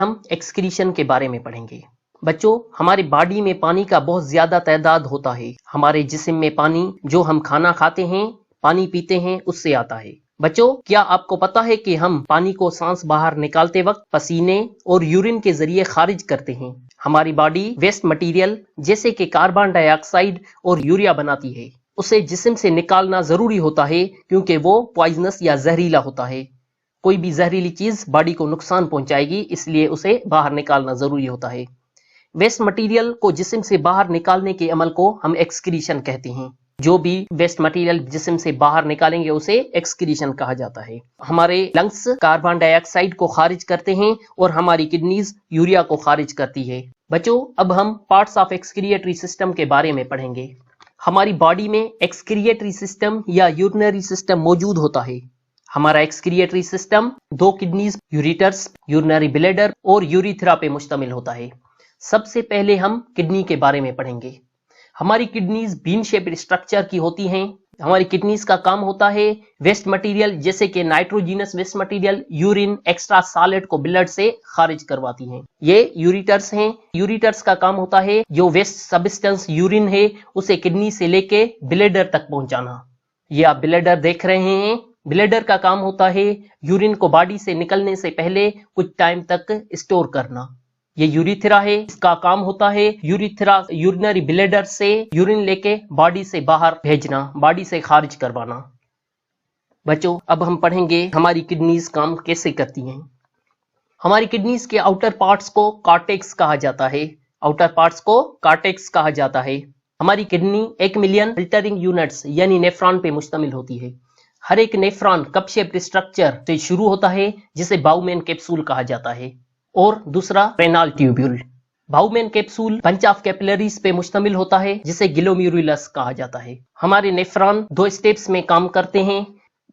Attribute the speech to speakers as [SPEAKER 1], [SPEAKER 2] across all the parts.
[SPEAKER 1] ہم ایکسکریشن کے بارے میں پڑھیں گے۔ بچوں، ہماری باڈی میں پانی کا بہت زیادہ تعداد ہوتا ہے۔ ہمارے جسم میں پانی جو ہم کھانا کھاتے ہیں، پانی پیتے ہیں، اس سے آتا ہے۔ بچوں، کیا آپ کو پتا ہے کہ ہم پانی کو سانس باہر نکالتے وقت پسینے اور یورین کے ذریعے خارج کرتے ہیں؟ ہماری باڈی ویسٹ مٹیریل جیسے کہ کاربن ڈائی آکسائڈ اور یوریا بناتی ہے۔ اسے جسم سے نکالنا ضروری ہوتا ہے کیونکہ وہ پوائزنس یا زہریلا ہوتا ہے۔ کوئی بھی زہریلی چیز باڈی کو نقصان پہنچائے گی، اس لیے اسے باہر نکالنا ضروری ہوتا ہے۔ ویسٹ مٹیریل کو جسم سے باہر نکالنے کے عمل کو ہم ایکسکریشن کہتے ہیں۔ جو بھی ویسٹ مٹیریل جسم سے باہر نکالیں گے اسے ایکسکریشن کہا جاتا ہے۔ ہمارے لنگس کاربن ڈائی آکسائڈ کو خارج کرتے ہیں اور ہماری کڈنیز یوریا کو خارج کرتی ہے۔ بچوں، اب ہم پارٹس آف ایکسکریٹری سسٹم کے بارے میں پڑھیں گے۔ ہماری باڈی میں ایکسکریٹری سسٹم یا یورینری سسٹم موجود ہوتا ہے۔ ہمارا excretory system 2 kidneys, ureters, urinary bladder اور یوریتھرا پہ مشتمل ہوتا ہے۔ سب سے پہلے ہم کڈنی کے بارے میں پڑھیں گے۔ ہماری کڈنیز بین شیپڈ اسٹرکچر کی ہوتی ہیں۔ ہماری کڈنیز کا کام ہوتا ہے ویسٹ مٹیریل جیسے کہ nitrogenous waste material, urine, extra salt کو بلڈ سے خارج کرواتی ہیں۔ یہ یوریٹرس ہیں۔ یوریٹرس کا کام ہوتا ہے جو ویسٹ سبسٹنس یورین ہے اسے کڈنی سے لے کے بلیڈر تک پہنچانا۔ یہ آپ بلیڈر دیکھ رہے ہیں۔ بلیڈر کا کام ہوتا ہے یورین کو باڈی سے نکلنے سے پہلے کچھ ٹائم تک اسٹور کرنا۔ یہ یوریتھرا ہے، اس کا کام ہوتا ہے یوریتھرا یورینری بلیڈر سے یورین لے کے باڈی سے باہر بھیجنا، باڈی سے خارج کروانا۔ بچوں، اب ہم پڑھیں گے ہماری کڈنیز کام کیسے کرتی ہیں۔ ہماری کڈنیز کے آؤٹر پارٹس کو کارٹیکس کہا جاتا ہے۔ آؤٹر پارٹس کو کارٹیکس کہا جاتا ہے۔ ہماری کڈنی 1 ملین فلٹرنگ یونٹس یعنی نیفران پہ مشتمل ہوتی ہے۔ ہر ایک نیفران کپ شیپڈ اسٹرکچر سے شروع ہوتا ہے جسے باؤمین کیپسول کہا جاتا ہے، اور دوسرا رینال ٹیوبیول۔ باؤمین کیپسول بنچ آف کیپیلریز پہ مشتمل ہوتا ہے جسے گلومیرولس کہا جاتا ہے۔ ہمارے نیفران 2 سٹیپس میں کام کرتے ہیں۔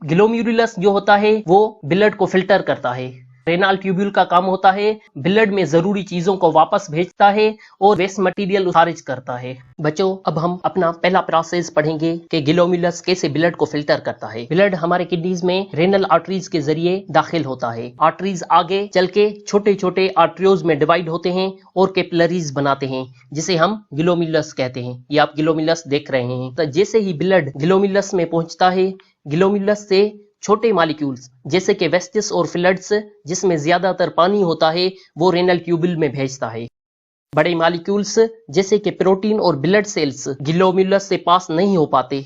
[SPEAKER 1] گلومیرولس جو ہوتا ہے وہ بلڈ کو فلٹر کرتا ہے۔ رینال ٹیوبیول کا کام ہوتا ہے بلڈ میں ضروری چیزوں کو واپس بھیجتا ہے اور ویسٹ مٹیریل خارج کرتا ہے۔ بچوں، اب ہم اپنا پہلا پروسیس پڑھیں گے کہ گلومیرولس کیسے بلڈ کو فلٹر کرتا ہے۔ بلڈ ہمارے کڈنیز میں رینل آرٹریز کے ذریعے داخل ہوتا ہے۔ آرٹریز آگے چل کے چھوٹے چھوٹے آرٹریوز میں ڈیوائیڈ ہوتے ہیں اور کیپلریز بناتے ہیں جسے ہم گلومیرولس کہتے ہیں۔ یہ آپ گلومیرولس دیکھ رہے ہیں۔ تو جیسے ہی بلڈ گلومیرولس میں پہنچتا ہے، گلومیرولس سے چھوٹے مالیکیولز جیسے کہ ویسٹس اور فلڈس جس میں زیادہ تر پانی ہوتا ہے وہ رینل ٹیوبل میں بھیجتا ہے۔ بڑے مالیکیولز جیسے کہ پروٹین اور بلڈ سیلز گلومیرولس سے پاس نہیں ہو پاتے۔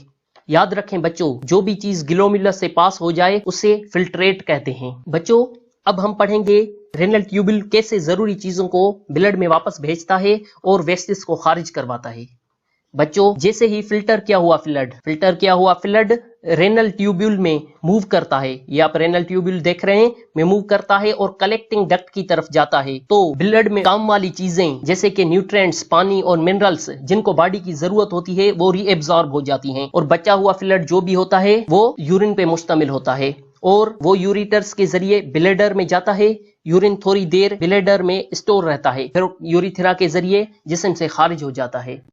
[SPEAKER 1] یاد رکھیں بچوں، جو بھی چیز گلومیرولس سے پاس ہو جائے اسے فلٹریٹ کہتے ہیں۔ بچوں، اب ہم پڑھیں گے رینل ٹیوبل کیسے ضروری چیزوں کو بلڈ میں واپس بھیجتا ہے اور ویسٹس کو خارج کرواتا ہے۔ بچوں، جیسے ہی فلٹر کیا ہوا فلڈ رینل ٹیوبیول میں موو کرتا ہے، یہ آپ رینل ٹیوبیول دیکھ رہے ہیں، میں موو کرتا ہے اور کلیکٹنگ ڈکٹ کی طرف جاتا ہے، تو بلڈ میں کام والی چیزیں جیسے کہ نیوٹرینٹس، پانی اور منرلز جن کو باڈی کی ضرورت ہوتی ہے وہ ری ایبزارب ہو جاتی ہیں، اور بچا ہوا فلڈ جو بھی ہوتا ہے وہ یورین پہ مشتمل ہوتا ہے، اور وہ یوریٹرس کے ذریعے بلیڈر میں جاتا ہے۔ یورین تھوڑی دیر بلیڈر میں اسٹور رہتا ہے، پھر یوریتھرا کے ذریعے جسم سے خارج ہو جاتا ہے۔